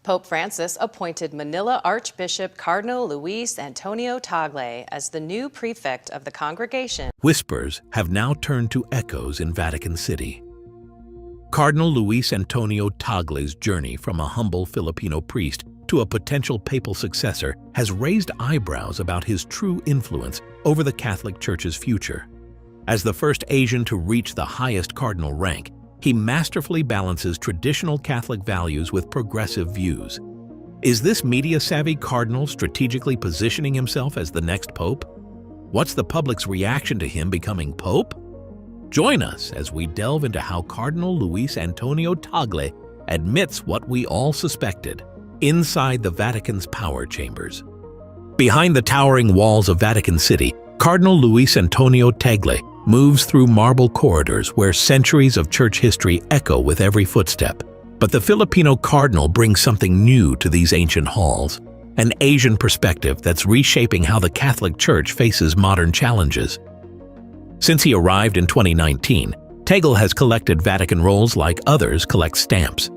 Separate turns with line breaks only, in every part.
Pope Francis appointed Manila Archbishop Cardinal Luis Antonio Tagle as the new prefect of the congregation.
Whispers have now turned to echoes in Vatican City. Cardinal Luis Antonio Tagle's journey from a humble Filipino priest to a potential papal successor has raised eyebrows about his true influence over the Catholic Church's future. As the first Asian to reach the highest cardinal rank, he masterfully balances traditional Catholic values with progressive views. Is this media-savvy cardinal strategically positioning himself as the next pope? What's the public's reaction to him becoming pope? Join us as we delve into how Cardinal Luis Antonio Tagle admits what we all suspected inside the Vatican's power chambers. Behind the towering walls of Vatican City, Cardinal Luis Antonio Tagle moves through marble corridors where centuries of church history echo with every footstep. But the Filipino cardinal brings something new to these ancient halls, an Asian perspective that's reshaping how the Catholic Church faces modern challenges. Since he arrived in 2019, Tagle has collected Vatican rolls like others collect stamps.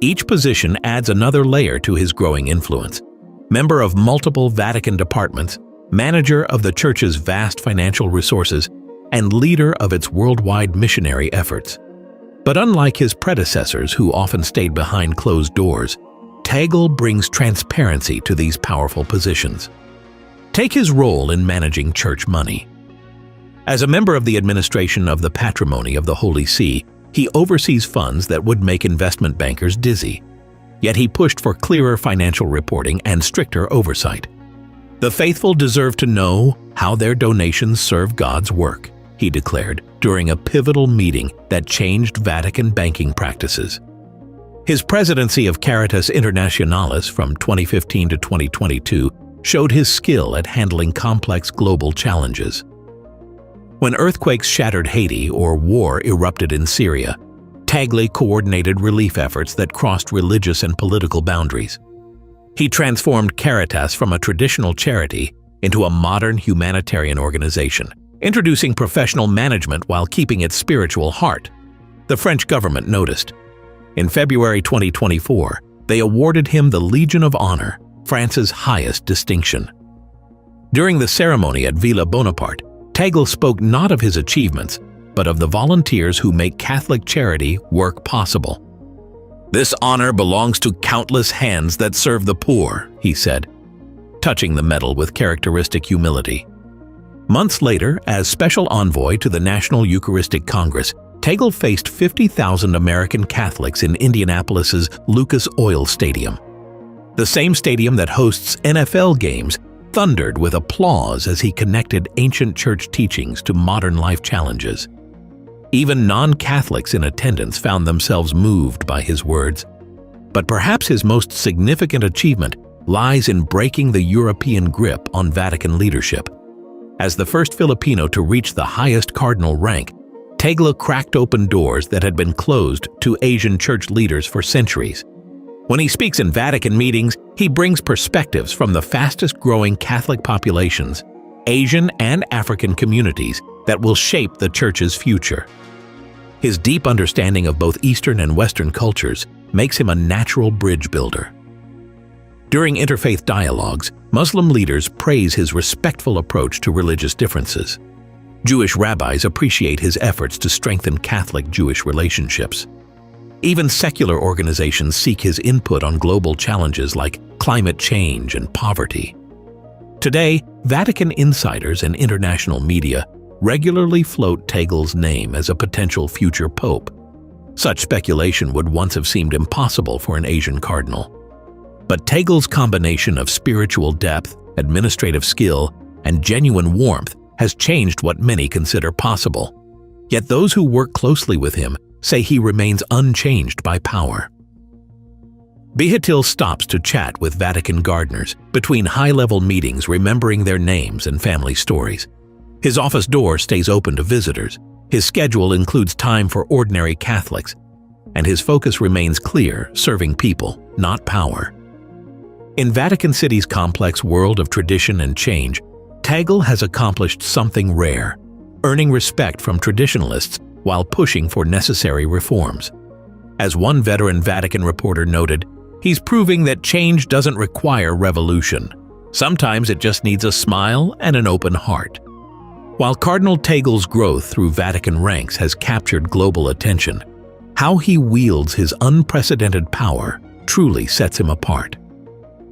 Each position adds another layer to his growing influence. Member of multiple Vatican departments, manager of the Church's vast financial resources, and leader of its worldwide missionary efforts. But unlike his predecessors who often stayed behind closed doors, Tagle brings transparency to these powerful positions. Take his role in managing church money. As a member of the administration of the patrimony of the Holy See, he oversees funds that would make investment bankers dizzy. Yet he pushed for clearer financial reporting and stricter oversight. The faithful deserve to know how their donations serve God's work, he declared during a pivotal meeting that changed Vatican banking practices. His presidency of Caritas Internationalis from 2015 to 2022 showed his skill at handling complex global challenges. When earthquakes shattered Haiti or war erupted in Syria, Tagle coordinated relief efforts that crossed religious and political boundaries. He transformed Caritas from a traditional charity into a modern humanitarian organization, introducing professional management while keeping its spiritual heart. The French government noticed. In February 2024, they awarded him the Legion of Honor, France's highest distinction. During the ceremony at Villa Bonaparte, Tagle spoke not of his achievements, but of the volunteers who make Catholic charity work possible. "This honor belongs to countless hands that serve the poor," he said, touching the medal with characteristic humility. Months later, as special envoy to the National Eucharistic Congress, Tagle faced 50,000 American Catholics in Indianapolis's Lucas Oil Stadium. The same stadium that hosts NFL games thundered with applause as he connected ancient church teachings to modern life challenges. Even non-Catholics in attendance found themselves moved by his words. But perhaps his most significant achievement lies in breaking the European grip on Vatican leadership. As the first Filipino to reach the highest cardinal rank, Tagle cracked open doors that had been closed to Asian church leaders for centuries. When he speaks in Vatican meetings, he brings perspectives from the fastest-growing Catholic populations, Asian and African communities, that will shape the Church's future. His deep understanding of both Eastern and Western cultures makes him a natural bridge builder. During interfaith dialogues, Muslim leaders praise his respectful approach to religious differences. Jewish rabbis appreciate his efforts to strengthen Catholic-Jewish relationships. Even secular organizations seek his input on global challenges like climate change and poverty. Today, Vatican insiders and international media regularly float Tagle's name as a potential future pope. Such speculation would once have seemed impossible for an Asian cardinal. But Tagle's combination of spiritual depth, administrative skill, and genuine warmth has changed what many consider possible. Yet those who work closely with him say he remains unchanged by power. Behatil stops to chat with Vatican gardeners between high-level meetings, remembering their names and family stories. His office door stays open to visitors. His schedule includes time for ordinary Catholics, and his focus remains clear, serving people, not power. In Vatican City's complex world of tradition and change, Tagle has accomplished something rare, earning respect from traditionalists while pushing for necessary reforms. As one veteran Vatican reporter noted, He's proving that change doesn't require revolution. Sometimes it just needs a smile and an open heart. While Cardinal Tagle's growth through Vatican ranks has captured global attention, how he wields his unprecedented power truly sets him apart.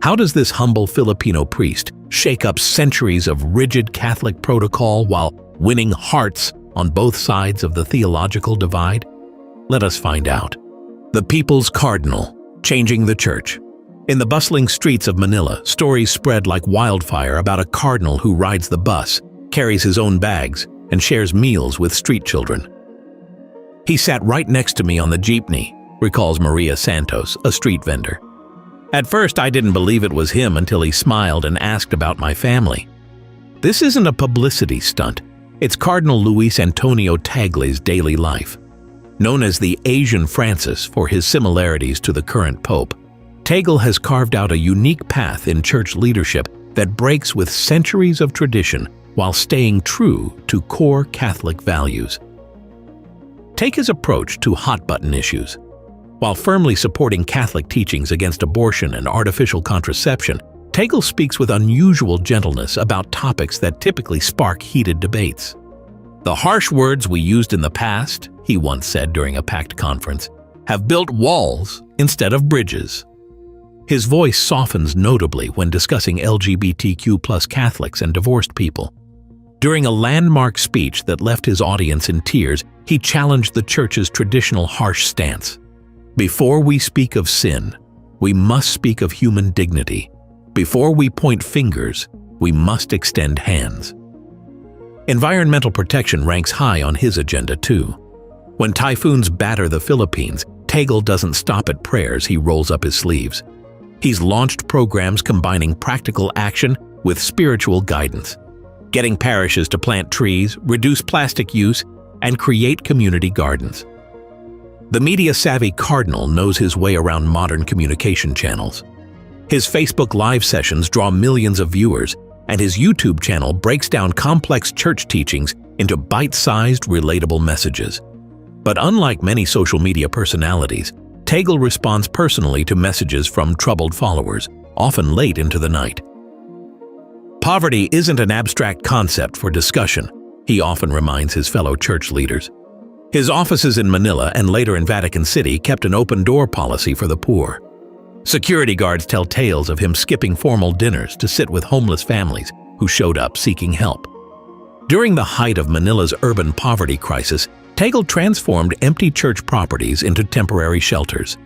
How does this humble Filipino priest shake up centuries of rigid Catholic protocol while winning hearts on both sides of the theological divide? Let us find out. The People's Cardinal, changing the Church. In the bustling streets of Manila, stories spread like wildfire about a cardinal who rides the bus, carries his own bags, and shares meals with street children. "He sat right next to me on the jeepney," recalls Maria Santos, a street vendor. "At first, I didn't believe it was him until he smiled and asked about my family." This isn't a publicity stunt. It's Cardinal Luis Antonio Tagle's daily life. Known as the Asian Francis for his similarities to the current pope, Tagle has carved out a unique path in church leadership that breaks with centuries of tradition while staying true to core Catholic values. Take his approach to hot-button issues. While firmly supporting Catholic teachings against abortion and artificial contraception, Tagle speaks with unusual gentleness about topics that typically spark heated debates. "The harsh words we used in the past," he once said during a packed conference, "have built walls instead of bridges." His voice softens notably when discussing LGBTQ+ Catholics and divorced people. During a landmark speech that left his audience in tears, he challenged the Church's traditional harsh stance. "Before we speak of sin, we must speak of human dignity. Before we point fingers, we must extend hands." Environmental protection ranks high on his agenda too. When typhoons batter the Philippines, Tagle doesn't stop at prayers, he rolls up his sleeves. He's launched programs combining practical action with spiritual guidance, getting parishes to plant trees, reduce plastic use, and create community gardens. The media-savvy cardinal knows his way around modern communication channels. His Facebook Live sessions draw millions of viewers, and his YouTube channel breaks down complex church teachings into bite-sized, relatable messages. But unlike many social media personalities, Tagle responds personally to messages from troubled followers, often late into the night. Poverty isn't an abstract concept for discussion, he often reminds his fellow church leaders. His offices in Manila and later in Vatican City kept an open-door policy for the poor. Security guards tell tales of him skipping formal dinners to sit with homeless families who showed up seeking help. During the height of Manila's urban poverty crisis, Tagle transformed empty church properties into temporary shelters.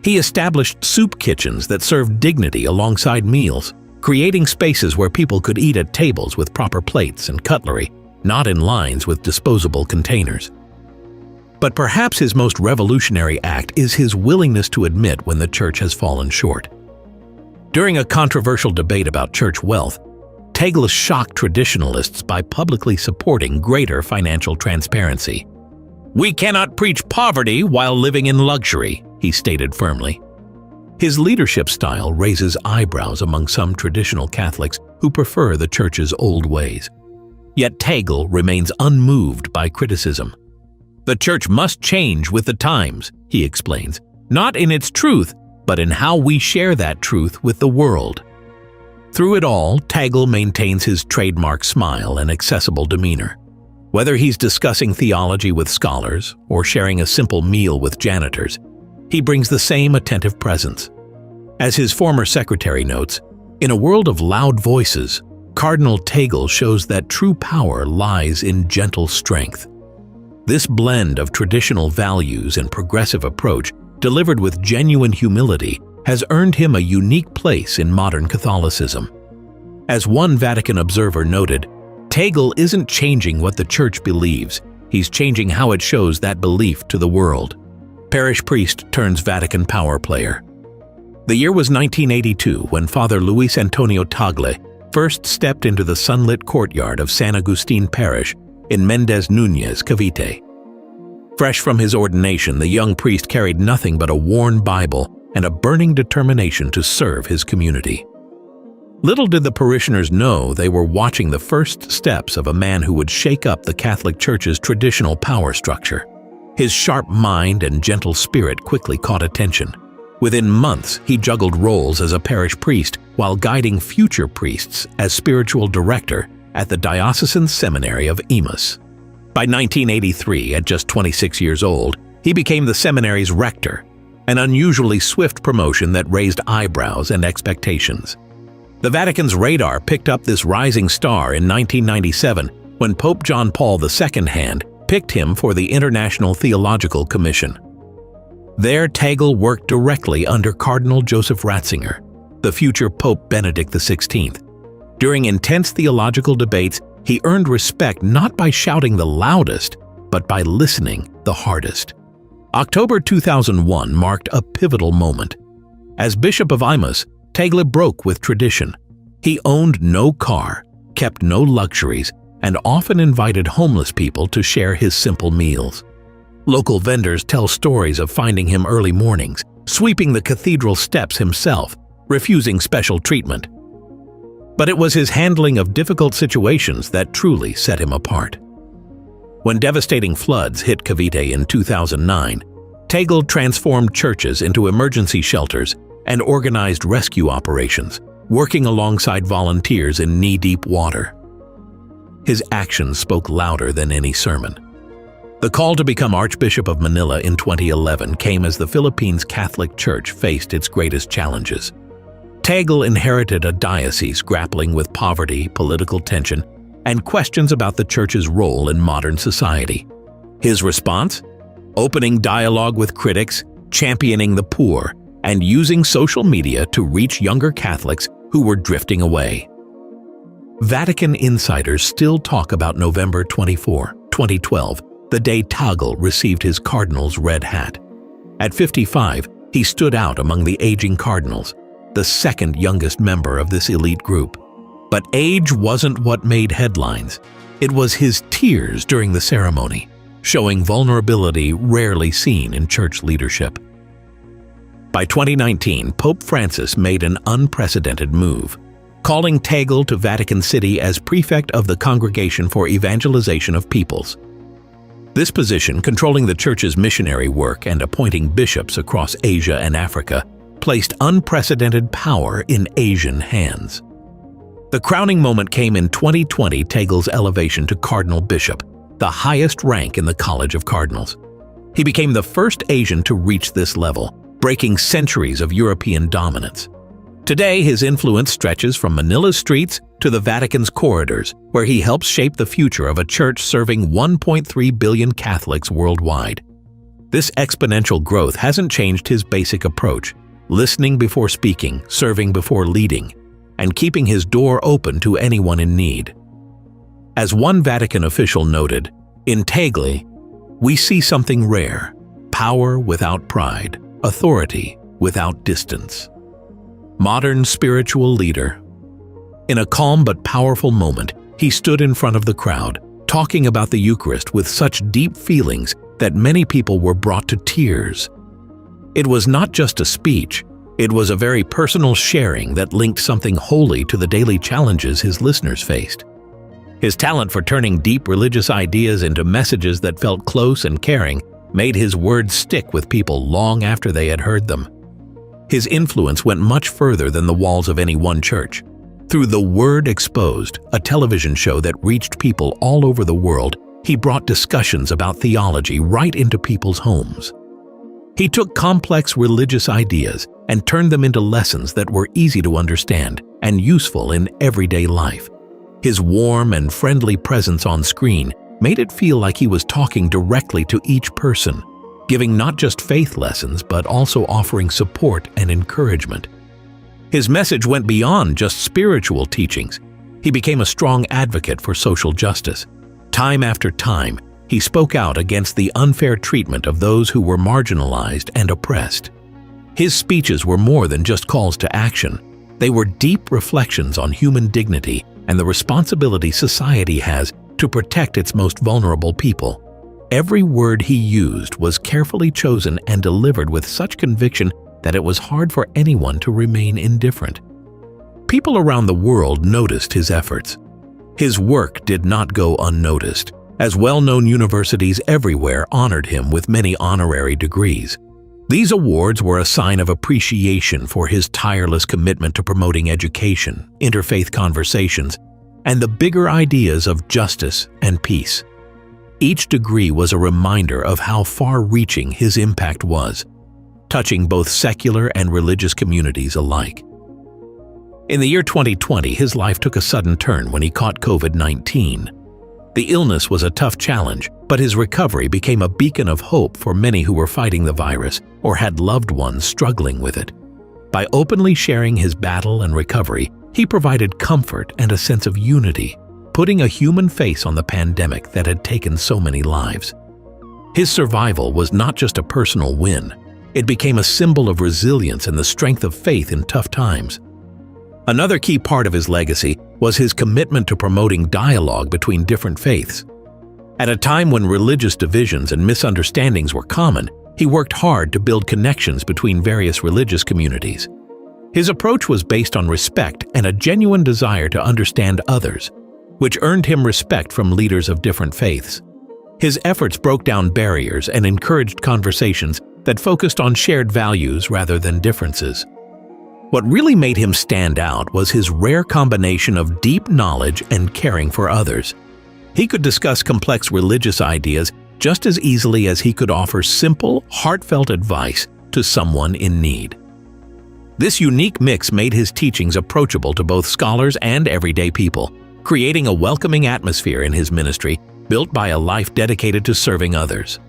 He established soup kitchens that served dignity alongside meals, creating spaces where people could eat at tables with proper plates and cutlery, not in lines with disposable containers. But perhaps his most revolutionary act is his willingness to admit when the church has fallen short. During a controversial debate about church wealth, Tagle shocked traditionalists by publicly supporting greater financial transparency. "We cannot preach poverty while living in luxury," he stated firmly. His leadership style raises eyebrows among some traditional Catholics who prefer the church's old ways. Yet Tagle remains unmoved by criticism. "The church must change with the times," he explains, "not in its truth, but in how we share that truth with the world." Through it all, Tagle maintains his trademark smile and accessible demeanor. Whether he's discussing theology with scholars or sharing a simple meal with janitors, he brings the same attentive presence. As his former secretary notes, in a world of loud voices, Cardinal Tagle shows that true power lies in gentle strength. This blend of traditional values and progressive approach, delivered with genuine humility, has earned him a unique place in modern Catholicism. As one Vatican observer noted, Tagle isn't changing what the Church believes, he's changing how it shows that belief to the world. Parish priest turns Vatican power player. The year was 1982 when Father Luis Antonio Tagle first stepped into the sunlit courtyard of San Agustin Parish in Mendez Núñez, Cavite. Fresh from his ordination, the young priest carried nothing but a worn Bible and a burning determination to serve his community. Little did the parishioners know they were watching the first steps of a man who would shake up the Catholic Church's traditional power structure. His sharp mind and gentle spirit quickly caught attention. Within months, he juggled roles as a parish priest while guiding future priests as spiritual director at the Diocesan Seminary of Imus. By 1983, at just 26 years old, he became the seminary's rector, an unusually swift promotion that raised eyebrows and expectations. The Vatican's radar picked up this rising star in 1997 when Pope John Paul II handpicked him for the International Theological Commission. There, Tagle worked directly under Cardinal Joseph Ratzinger, the future Pope Benedict XVI. During intense theological debates, he earned respect not by shouting the loudest, but by listening the hardest. October 2001 marked a pivotal moment. As Bishop of Imus, Tagle broke with tradition. He owned no car, kept no luxuries, and often invited homeless people to share his simple meals. Local vendors tell stories of finding him early mornings, sweeping the cathedral steps himself, refusing special treatment. But it was his handling of difficult situations that truly set him apart. When devastating floods hit Cavite in 2009, Tagle transformed churches into emergency shelters and organized rescue operations, working alongside volunteers in knee-deep water. His actions spoke louder than any sermon. The call to become Archbishop of Manila in 2011 came as the Philippines Catholic Church faced its greatest challenges. Tagle inherited a diocese grappling with poverty, political tension, and questions about the Church's role in modern society. His response? Opening dialogue with critics, championing the poor, and using social media to reach younger Catholics who were drifting away. Vatican insiders still talk about November 24, 2012, the day Tagle received his cardinal's red hat. At 55, he stood out among the aging cardinals, the second youngest member of this elite group. But age wasn't what made headlines. It was his tears during the ceremony, showing vulnerability rarely seen in church leadership. By 2019, Pope Francis made an unprecedented move, calling Tagle to Vatican City as prefect of the Congregation for Evangelization of Peoples. This position, controlling the Church's missionary work and appointing bishops across Asia and Africa, placed unprecedented power in Asian hands. The crowning moment came in 2020, Tagle's elevation to Cardinal Bishop, the highest rank in the College of Cardinals. He became the first Asian to reach this level, breaking centuries of European dominance. Today, his influence stretches from Manila's streets to the Vatican's corridors, where he helps shape the future of a church serving 1.3 billion Catholics worldwide. This exponential growth hasn't changed his basic approach: listening before speaking, serving before leading, and keeping his door open to anyone in need. As one Vatican official noted, in Tagle, we see something rare: power without pride, authority without distance. Modern spiritual leader. In a calm but powerful moment, he stood in front of the crowd, talking about the Eucharist with such deep feelings that many people were brought to tears. It was not just a speech, it was a very personal sharing that linked something holy to the daily challenges his listeners faced. His talent for turning deep religious ideas into messages that felt close and caring made his words stick with people long after they had heard them. His influence went much further than the walls of any one church. Through The Word Exposed, a television show that reached people all over the world, he brought discussions about theology right into people's homes. He took complex religious ideas and turned them into lessons that were easy to understand and useful in everyday life. His warm and friendly presence on screen made it feel like he was talking directly to each person, giving not just faith lessons but also offering support and encouragement. His message went beyond just spiritual teachings. He became a strong advocate for social justice. Time after time, he spoke out against the unfair treatment of those who were marginalized and oppressed. His speeches were more than just calls to action. They were deep reflections on human dignity and the responsibility society has to protect its most vulnerable people. Every word he used was carefully chosen and delivered with such conviction that it was hard for anyone to remain indifferent. People around the world noticed his efforts. His work did not go unnoticed, as well-known universities everywhere honored him with many honorary degrees. These awards were a sign of appreciation for his tireless commitment to promoting education, interfaith conversations, and the bigger ideas of justice and peace. Each degree was a reminder of how far-reaching his impact was, touching both secular and religious communities alike. In the year 2020, his life took a sudden turn when he caught COVID-19. The illness was a tough challenge, but his recovery became a beacon of hope for many who were fighting the virus or had loved ones struggling with it. By openly sharing his battle and recovery, he provided comfort and a sense of unity, putting a human face on the pandemic that had taken so many lives. His survival was not just a personal win, it became a symbol of resilience and the strength of faith in tough times. Another key part of his legacy was his commitment to promoting dialogue between different faiths. At a time when religious divisions and misunderstandings were common, he worked hard to build connections between various religious communities. His approach was based on respect and a genuine desire to understand others, which earned him respect from leaders of different faiths. His efforts broke down barriers and encouraged conversations that focused on shared values rather than differences. What really made him stand out was his rare combination of deep knowledge and caring for others. He could discuss complex religious ideas just as easily as he could offer simple, heartfelt advice to someone in need. This unique mix made his teachings approachable to both scholars and everyday people, creating a welcoming atmosphere in his ministry built by a life dedicated to serving others.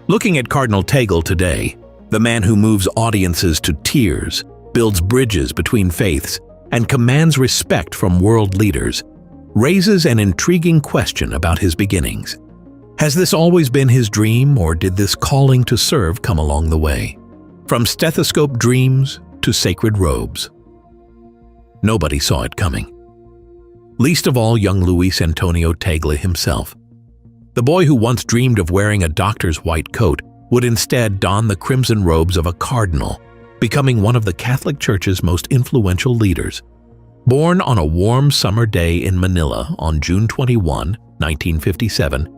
Looking at Cardinal Tagle today, the man who moves audiences to tears, builds bridges between faiths, and commands respect from world leaders, raises an intriguing question about his beginnings. Has this always been his dream, or did this calling to serve come along the way? From stethoscope dreams to sacred robes. Nobody saw it coming. Least of all young Luis Antonio Tagle himself. The boy who once dreamed of wearing a doctor's white coat would instead don the crimson robes of a cardinal, becoming one of the Catholic Church's most influential leaders. Born on a warm summer day in Manila on June 21, 1957,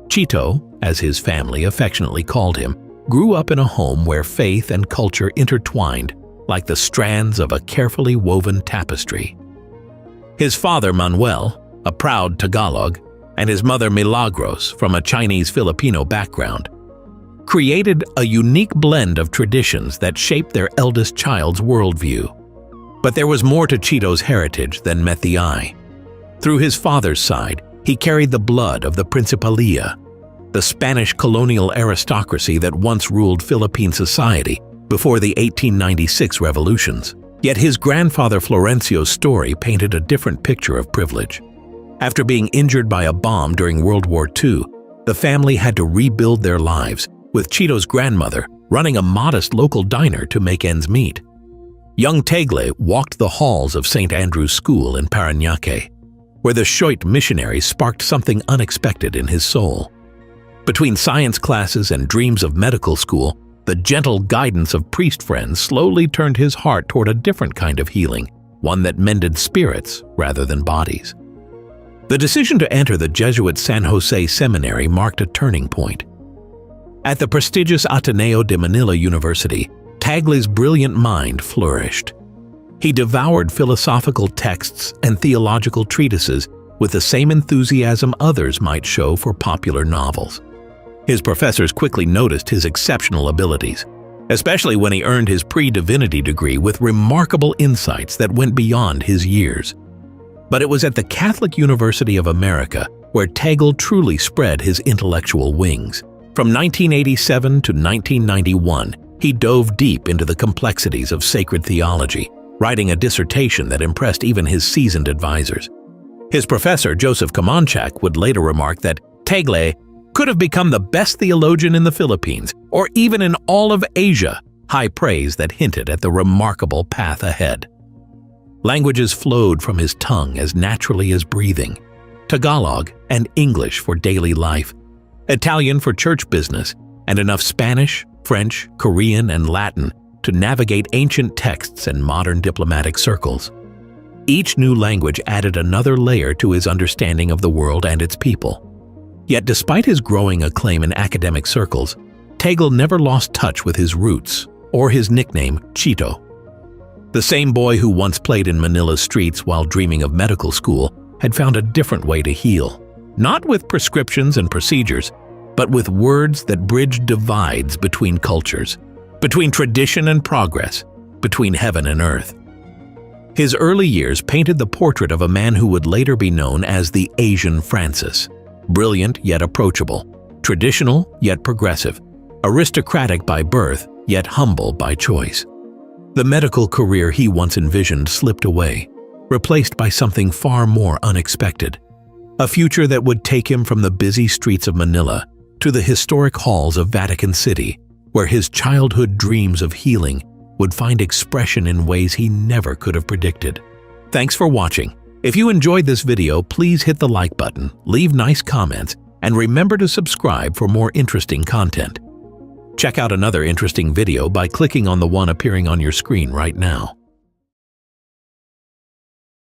Chito, as his family affectionately called him, grew up in a home where faith and culture intertwined like the strands of a carefully woven tapestry. His father, Manuel, a proud Tagalog, and his mother, Milagros, from a Chinese-Filipino background, created a unique blend of traditions that shaped their eldest child's worldview. But there was more to Chito's heritage than met the eye. Through his father's side, he carried the blood of the Principalia, the Spanish colonial aristocracy that once ruled Philippine society before the 1896 revolutions. Yet his grandfather Florencio's story painted a different picture of privilege. After being injured by a bomb during World War II, the family had to rebuild their lives, with Chito's grandmother running a modest local diner to make ends meet. Young Tagle walked the halls of St. Andrew's School in Parañaque, where the Shoit missionaries sparked something unexpected in his soul. Between science classes and dreams of medical school, the gentle guidance of priest friends slowly turned his heart toward a different kind of healing, one that mended spirits rather than bodies. The decision to enter the Jesuit San Jose Seminary marked a turning point. At the prestigious Ateneo de Manila University, Tagle's brilliant mind flourished. He devoured philosophical texts and theological treatises with the same enthusiasm others might show for popular novels. His professors quickly noticed his exceptional abilities, especially when he earned his pre-divinity degree with remarkable insights that went beyond his years. But it was at the Catholic University of America where Tagle truly spread his intellectual wings. From 1987 to 1991, he dove deep into the complexities of sacred theology, writing a dissertation that impressed even his seasoned advisors. His professor, Joseph Kamanchak, would later remark that Tagle could have become the best theologian in the Philippines, or even in all of Asia, high praise that hinted at the remarkable path ahead. Languages flowed from his tongue as naturally as breathing: Tagalog and English for daily life, Italian for church business, and enough Spanish, French, Korean, and Latin to navigate ancient texts and modern diplomatic circles. Each new language added another layer to his understanding of the world and its people. Yet despite his growing acclaim in academic circles, Tagle never lost touch with his roots or his nickname, Chito. The same boy who once played in Manila's streets while dreaming of medical school had found a different way to heal, not with prescriptions and procedures, but with words that bridged divides between cultures, between tradition and progress, between heaven and earth. His early years painted the portrait of a man who would later be known as the Asian Francis, brilliant yet approachable, traditional yet progressive, aristocratic by birth yet humble by choice. The medical career he once envisioned slipped away, replaced by something far more unexpected, a future that would take him from the busy streets of Manila to the historic halls of Vatican City, where his childhood dreams of healing would find expression in ways he never could have predicted. Thanks for watching. If you enjoyed this video, please hit the like button, leave nice comments, and remember to subscribe for more interesting content. Check out another interesting video by clicking on the one appearing on your screen right now.